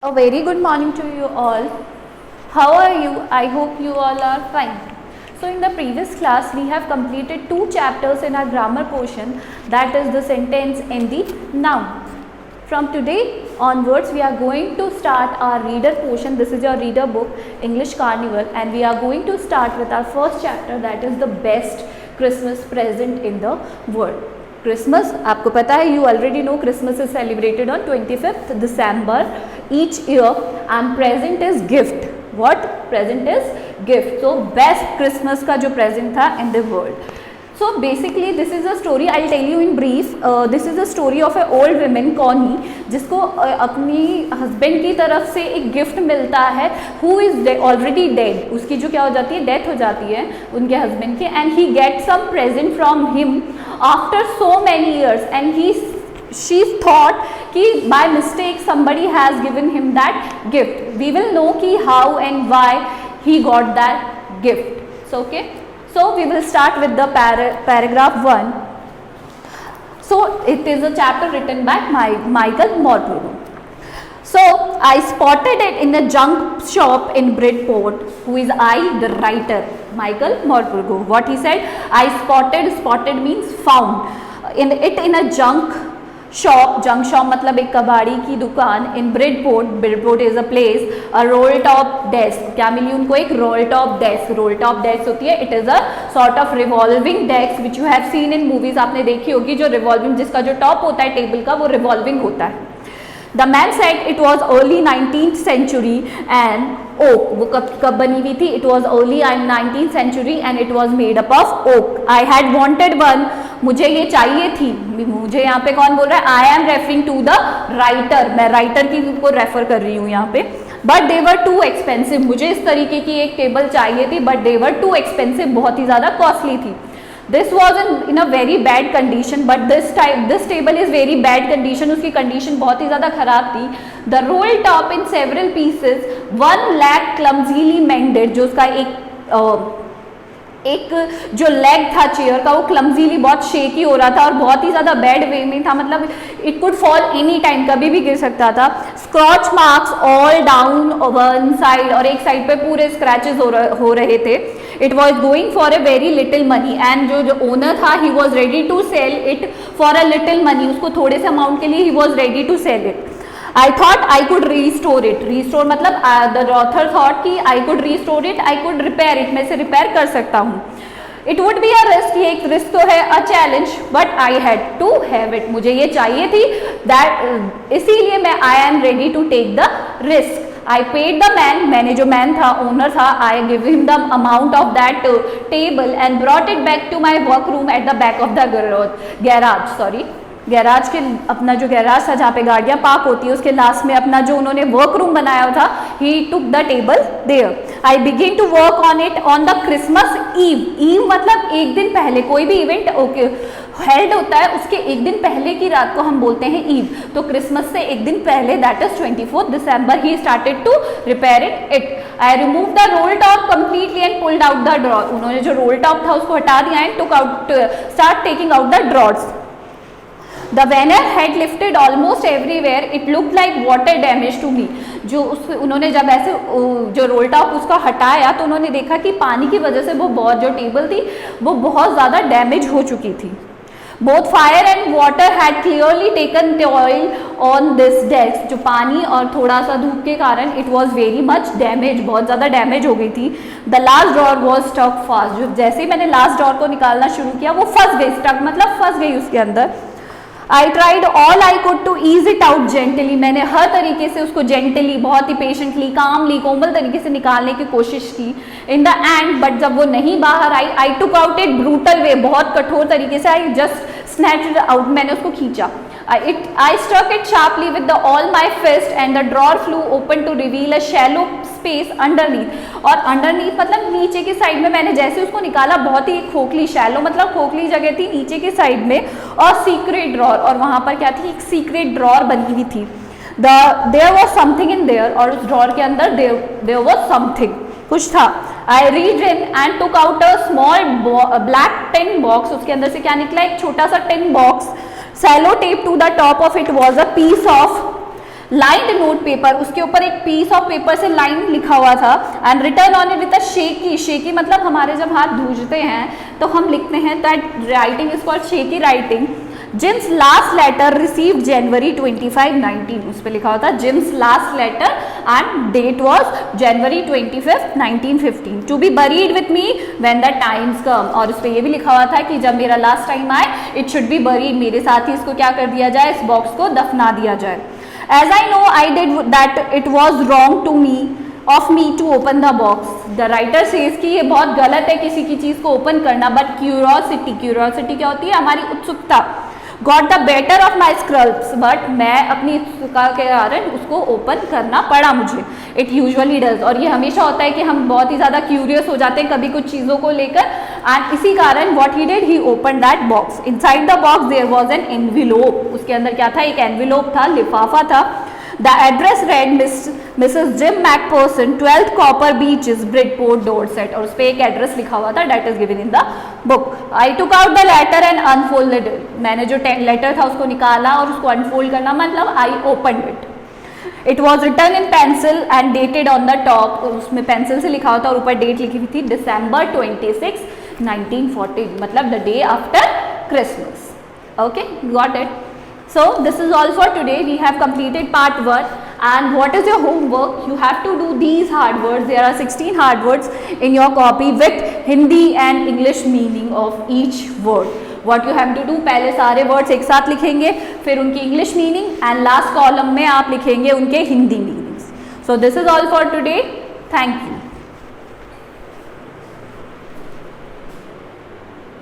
A very good morning to you all. How are you? I hope you all are fine. So in the previous class we have completed two chapters in our grammar portion, that is the sentence and the noun. From today onwards we are going to start our reader portion. This is your reader book English Carnival, and we are going to start with our first chapter, that is the best Christmas present in the world. Christmas, आपको पता है, you already know Christmas is celebrated on 25th December each year, and present is gift. What? Present is gift. So best Christmas का जो present था in the world. So basically this is a story, I'll tell you in brief. This is a story of a old woman Connie, जिसको अपनी husband की तरफ से एक gift मिलता है, who is already dead. उसकी जो क्या हो जाती है, death हो जाती है उनके husband की, and he gets some present from him after so many years, and she thought कि by mistake somebody has given him that gift. We will know कि how and why he got that gift. So okay. So we will start with the paragraph 1. So it is a chapter written by Michael Morpurgo. So I spotted it in a junk shop in Bridport. Who is I? The writer, Michael Morpurgo. What he said? I spotted means found in a junk shop मतलब एक कबाड़ी की दुकान in Bridport is a place, a roll top desk. क्या मिली उनको? एक roll top desk होती है, it is a sort of revolving desk which you have seen in movies. आपने देखी होगी, जो revolving, जिसका जो top होता है टेबल का, वो revolving होता है. The man said it was early 19th century and oak. वो कब बनी हुई थी? It was early 19th century and it was made up of oak. I had wanted one. मुझे ये चाहिए थी. मुझे यहाँ पे कौन बोल रहा है? I am referring to the writer. मैं writer की को रेफर कर रही हूँ यहाँ पे. But they were too expensive. मुझे इस तरीके की एक टेबल चाहिए थी, but they were too expensive. बहुत ही ज़्यादा कॉस्टली थी. This was in a very bad condition, but this table is very bad condition. उसकी condition बहुत ही ज़्यादा खराब थी. The roll top in several pieces, one leg clumsily mended. जो उसका एक जो लेग था चेयर का, वो क्लमजीली बहुत शेकी हो रहा था और बहुत ही ज़्यादा बैड वे में था, मतलब it could fall any time, कभी भी गिर सकता था. Scratch marks all down one side, और एक साइड पे पूरे स्क्रैचेस हो रहे थे. It was going for a very little money, and जो ओनर था he was ready to sell it for a little money. उसको थोड़े से अमाउंट के लिए he was ready to sell it. I thought I could restore it. Restore मतलब the author thought कि I could restore it, I could repair it. मैं इसे repair कर सकता हूँ. It would be a risk. ये एक risk तो है, a challenge, but I had to have it. मुझे ये चाहिए थी, that इसीलिए मैं I am ready to take the risk. I paid the man. मैंने जो man था, owner था, I gave him the amount of that table and brought it back to my workroom at the back of the garage. Sorry. Garage के, अपना जो garage था जहाँ पे गाड़ियाँ पार्क होती है, उसके लास्ट में अपना जो उन्होंने वर्क रूम बनाया था, he took the table there. I begin to work on it on the Christmas eve. Eve मतलब एक दिन पहले. कोई भी इवेंट ओके हेल्ड होता है, उसके एक दिन पहले की रात को हम बोलते हैं ईव. तो क्रिसमस से एक दिन पहले, that is 24th December, he started to repair it. I remove the roll top completely and pulled out the drawer. उन्होंने जो रोल टॉप था उसको हटा दिया and took out, start taking out the drawers. The banner had lifted almost everywhere. It looked like water damage to me. जो उन्होंने जब ऐसे जो रोल टॉप उसका हटाया, तो उन्होंने देखा कि पानी की वजह से वो बहुत, जो टेबल थी वो बहुत ज़्यादा डैमेज हो चुकी थी. Both fire and water had clearly taken toll on this desk. जो पानी और थोड़ा सा धूप के कारण it was very much damaged, बहुत ज़्यादा डैमेज हो गई थी. The last drawer was stuck fast. जो जैसे ही मैंने लास्ट ड्रॉर को निकालना शुरू किया, वो फंस गई. स्टक मतलब फंस गई उसके अंदर. I tried all I could to ease it out gently. मैंने हर तरीके से उसको gently, बहुत ही patiently, calmly, कोमल तरीके से निकालने की कोशिश की. In the end, but जब वो नहीं बाहर आई, I took out it brutal way. बहुत कठोर तरीके से I just snatched it out. मैंने उसको खींचा. I struck it sharply with all my fist and the drawer flew open to reveal a shallow space underneath. और underneath मतलब नीचे की साइड में मैंने जैसे उसको निकाला, बहुत ही खोखली, shallow मतलब खोखली जगह थी नीचे की साइड में, और secret drawer, और वहाँ पर क्या थी? एक secret drawer बनी हुई थी. There was something in there, और उस drawer के अंदर there was something, कुछ था. I reached in and took out a small black tin box. उसके अंदर से क्या निकला? एक छोटा सा tin box. Cellotape to the top of it was a piece of lined note paper, उसके ऊपर एक पीस ऑफ पेपर से लाइन लिखा हुआ था, and return on it with a shaky, shaky मतलब हमारे जब हाथ धूजते हैं तो हम लिखते हैं, that writing is called shaky writing. Jim's last letter received January 25, 19, उस पर लिखा होता Jim's last letter and date was January 25, 1915, to be buried with me when the times come, और उस पर यह भी लिखा हुआ था कि जब मेरा लास्ट टाइम आए इट शुड बी बरीड, मेरे साथ ही इसको क्या कर दिया जाए, इस बॉक्स को दफना दिया जाए। As I know I did that it was wrong to me of me to open the box. The writer says कि ये बहुत गलत है किसी की चीज़ को ओपन करना, but curiosity, curiosity क्या होती है, हमारी उत्सुकता, got the better of my scruples, but मैं अपनी उत्सुकता के कारण उसको ओपन करना पड़ा मुझे। It usually does, और ये हमेशा होता है कि हम बहुत ही ज़्यादा क्यूरियस हो जाते हैं कभी कुछ चीज़ों को लेकर, एंड इसी कारण what he did, he opened that box. Inside the box there was an envelope, उसके अंदर क्या था, एक एनविलोप था, लिफाफा था। The address read Mrs. Jim McPherson, 12th Copper Beaches, Bridport, Dorset, और उस पर एक एड्रेस लिखा हुआ था, that is given in the book. I took out the letter and unfolded it. मैंने जो लेटर था उसको निकाला और उसको अनफोल्ड करना मतलब I opened it. It was written in pencil and dated on the top, उसमें पेंसिल से लिखा होता और ऊपर डेट लिखी हुई थी December 26, 1940, मतलब the day after Christmas. Okay, got it? So this is all for today. We have completed part 1, and what is your homework? You have to do these hard words. There are 16 hard words in your copy with Hindi and English meaning of each word. What you have to do, पहले सारे words एक साथ लिखेंगे, फिर उनकी English meaning, and last column में आप लिखेंगे उनके Hindi meanings. So this is all for today. Thank you.